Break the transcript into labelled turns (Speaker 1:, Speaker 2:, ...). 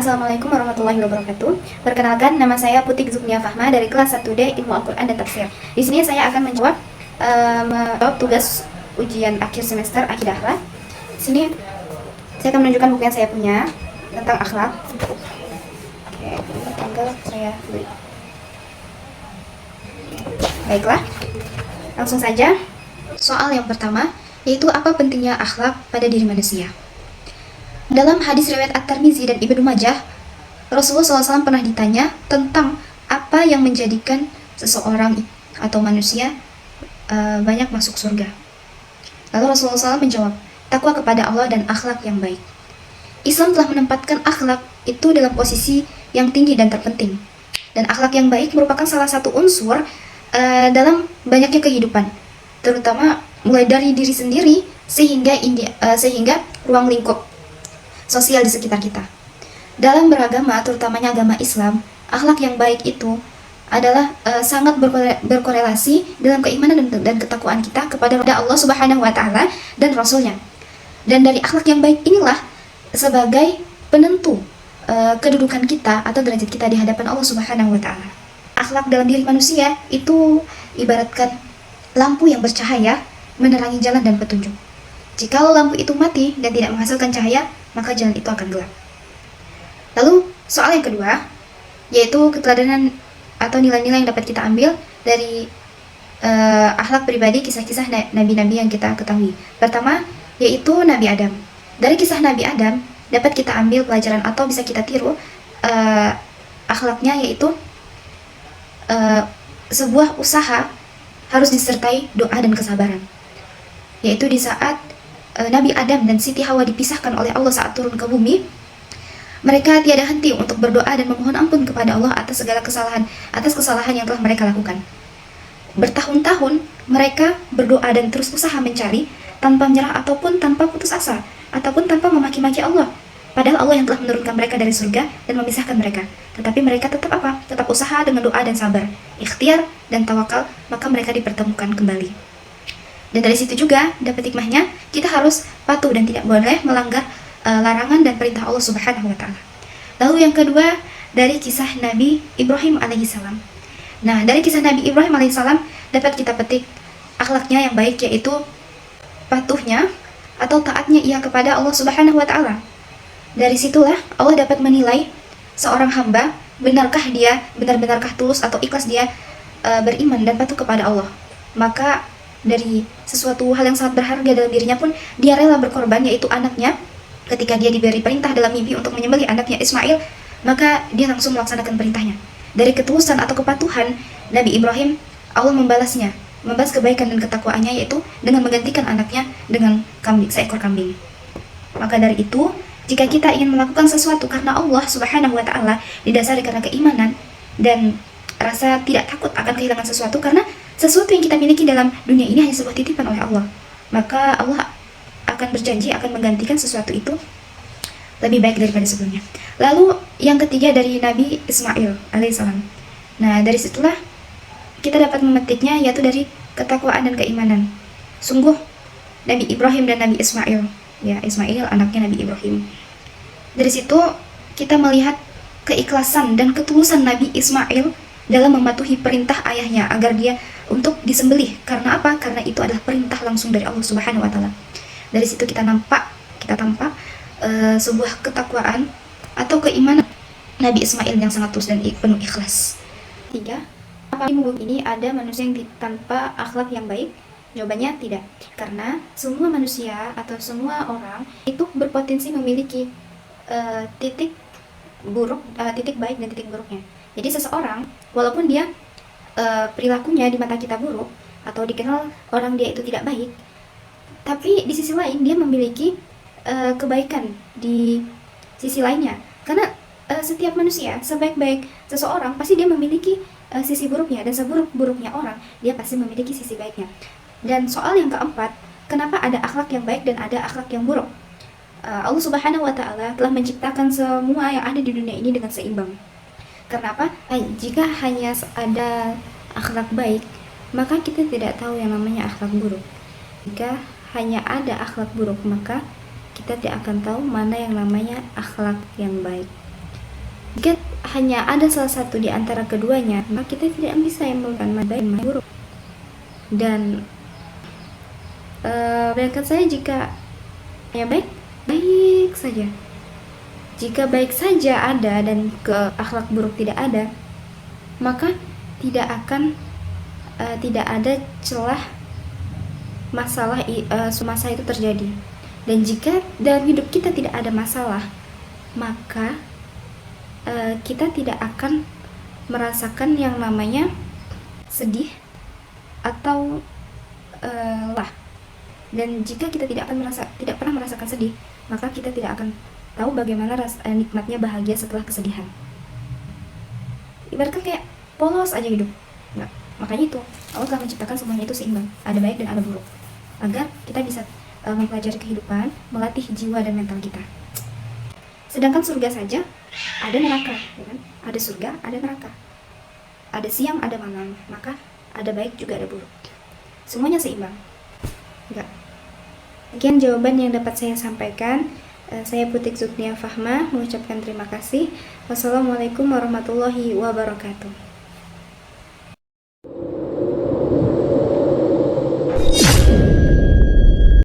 Speaker 1: Assalamualaikum warahmatullahi wabarakatuh. Perkenalkan, nama saya Putik Zuknia Fahma dari kelas 1D Ilmu Al-Quran dan Tafsir. Di sini saya akan menjawab tugas ujian akhir semester Akidah Akhlak. Di sini saya akan menunjukkan buku yang saya punya tentang akhlak. Oke, ini tanggal saya beli. Baiklah, langsung saja. Soal yang pertama, yaitu apa pentingnya akhlak pada diri manusia. Dalam hadis riwayat At-Tirmizi dan Ibnu Majah, Rasulullah SAW pernah ditanya tentang apa yang menjadikan seseorang atau manusia banyak masuk surga. Lalu Rasulullah SAW menjawab, takwa kepada Allah dan akhlak yang baik. Islam telah menempatkan akhlak itu dalam posisi yang tinggi dan terpenting. Dan akhlak yang baik merupakan salah satu unsur dalam banyaknya kehidupan, terutama mulai dari diri sendiri sehingga ruang lingkup sosial di sekitar kita. Dalam beragama, terutamanya agama Islam, akhlak yang baik itu adalah sangat berkorelasi dalam keimanan dan ketakwaan kita kepada Allah Subhanahu wa Ta'ala dan Rasulnya. Dan dari akhlak yang baik inilah sebagai penentu kedudukan kita atau derajat kita di hadapan Allah Subhanahu wa Ta'ala. Akhlak dalam diri manusia itu ibaratkan lampu yang bercahaya menerangi jalan dan petunjuk. Jika lampu itu mati dan tidak menghasilkan cahaya, maka jalan itu akan gelap. Lalu soal yang kedua, yaitu keteladanan atau nilai-nilai yang dapat kita ambil dari akhlak pribadi kisah-kisah nabi-nabi yang kita ketahui. Pertama, yaitu Nabi Adam. Dari kisah Nabi Adam dapat kita ambil pelajaran atau bisa kita tiru akhlaknya, yaitu sebuah usaha harus disertai doa dan kesabaran. Yaitu di saat Nabi Adam dan Siti Hawa dipisahkan oleh Allah saat turun ke bumi, mereka tiada henti untuk berdoa dan memohon ampun kepada Allah atas segala kesalahan yang telah mereka lakukan. Bertahun-tahun mereka berdoa dan terus usaha mencari tanpa menyerah ataupun tanpa putus asa ataupun tanpa memaki-maki Allah. Padahal Allah yang telah menurunkan mereka dari surga dan memisahkan mereka. Tetapi mereka tetap apa? Tetap usaha dengan doa dan sabar, ikhtiar dan tawakal, maka mereka dipertemukan kembali. Dan dari situ juga dapat hikmahnya, kita harus patuh dan tidak boleh melanggar larangan dan perintah Allah Subhanahu wa Ta'ala. Lalu yang kedua, dari kisah Nabi Ibrahim alaihissalam. Nah, dari kisah Nabi Ibrahim alaihissalam dapat kita petik akhlaknya yang baik, yaitu patuhnya atau taatnya ia kepada Allah Subhanahu wa Ta'ala. Dari situlah Allah dapat menilai seorang hamba, benarkah tulus atau ikhlas dia beriman dan patuh kepada Allah. Maka dari sesuatu hal yang sangat berharga dalam dirinya pun dia rela berkorban, yaitu anaknya. Ketika dia diberi perintah dalam mimpi untuk menyembelih anaknya Ismail, maka dia langsung melaksanakan perintahnya. Dari ketulusan atau kepatuhan Nabi Ibrahim, Allah membalas kebaikan dan ketakwaannya, yaitu dengan menggantikan anaknya dengan seekor kambing. Maka dari itu, jika kita ingin melakukan sesuatu karena Allah Subhanahu wa Ta'ala, didasari karena keimanan dan rasa tidak takut akan kehilangan sesuatu, karena sesuatu yang kita miliki dalam dunia ini hanya sebuah titipan oleh Allah, maka Allah akan berjanji akan menggantikan sesuatu itu lebih baik daripada sebelumnya. Lalu yang ketiga dari Nabi Ismail alaihissalam. Nah, dari situlah kita dapat memetiknya, yaitu dari ketakwaan dan keimanan. Sungguh Nabi Ibrahim dan Nabi Ismail, ya Ismail anaknya Nabi Ibrahim. Dari situ kita melihat keikhlasan dan ketulusan Nabi Ismail dalam mematuhi perintah ayahnya agar dia untuk disembelih. Karena apa? Karena itu adalah perintah langsung dari Allah Subhanahu wa Ta'ala. Dari situ kita tampak sebuah ketakwaan atau keimanan Nabi Ismail yang sangat tulus dan penuh ikhlas. 3. Apakah di buku ini ada manusia yang tanpa akhlak yang baik? Jawabannya tidak. Karena semua manusia atau semua orang itu berpotensi memiliki titik baik dan titik buruknya. Jadi seseorang, walaupun dia perilakunya di mata kita buruk atau dikenal orang dia itu tidak baik, tapi di sisi lain dia memiliki kebaikan di sisi lainnya. Karena setiap manusia, sebaik-baik seseorang, pasti dia memiliki sisi buruknya, dan seburuk-buruknya orang, dia pasti memiliki sisi baiknya. Dan soal yang keempat, kenapa ada akhlak yang baik dan ada akhlak yang buruk? Allah Subhanahu wa Ta'ala telah menciptakan semua yang ada di dunia ini dengan seimbang. Karena apa? Jika hanya ada akhlak baik, maka kita tidak tahu yang namanya akhlak buruk. Jika hanya ada akhlak buruk, maka kita tidak akan tahu mana yang namanya akhlak yang baik.
Speaker 2: hanya ada salah satu di antara keduanya, maka kita tidak bisa yang melakukan mana baik mana buruk. Dan bayangkan saya jika ya baik saja. Jika baik saja ada dan akhlak buruk tidak ada, maka tidak akan tidak ada celah masalah semasa itu terjadi. Dan jika dalam hidup kita tidak ada masalah, maka kita tidak akan merasakan yang namanya sedih atau lelah. Dan jika kita tidak pernah merasakan sedih, maka kita tidak akan tahu bagaimana nikmatnya bahagia setelah kesedihan. Ibaratkan kayak polos aja hidup. Nah, makanya itu Allah telah menciptakan semuanya itu seimbang, ada baik dan ada buruk, agar kita bisa mempelajari kehidupan, melatih jiwa dan mental kita. Sedangkan surga saja ada neraka, ya kan? Ada surga, ada neraka, ada siang, ada malam, maka ada baik juga ada buruk. Semuanya seimbang. Enggak. Sekian jawaban yang dapat saya sampaikan. Saya Putik Zuknia Fahma mengucapkan terima kasih. Wassalamualaikum warahmatullahi wabarakatuh.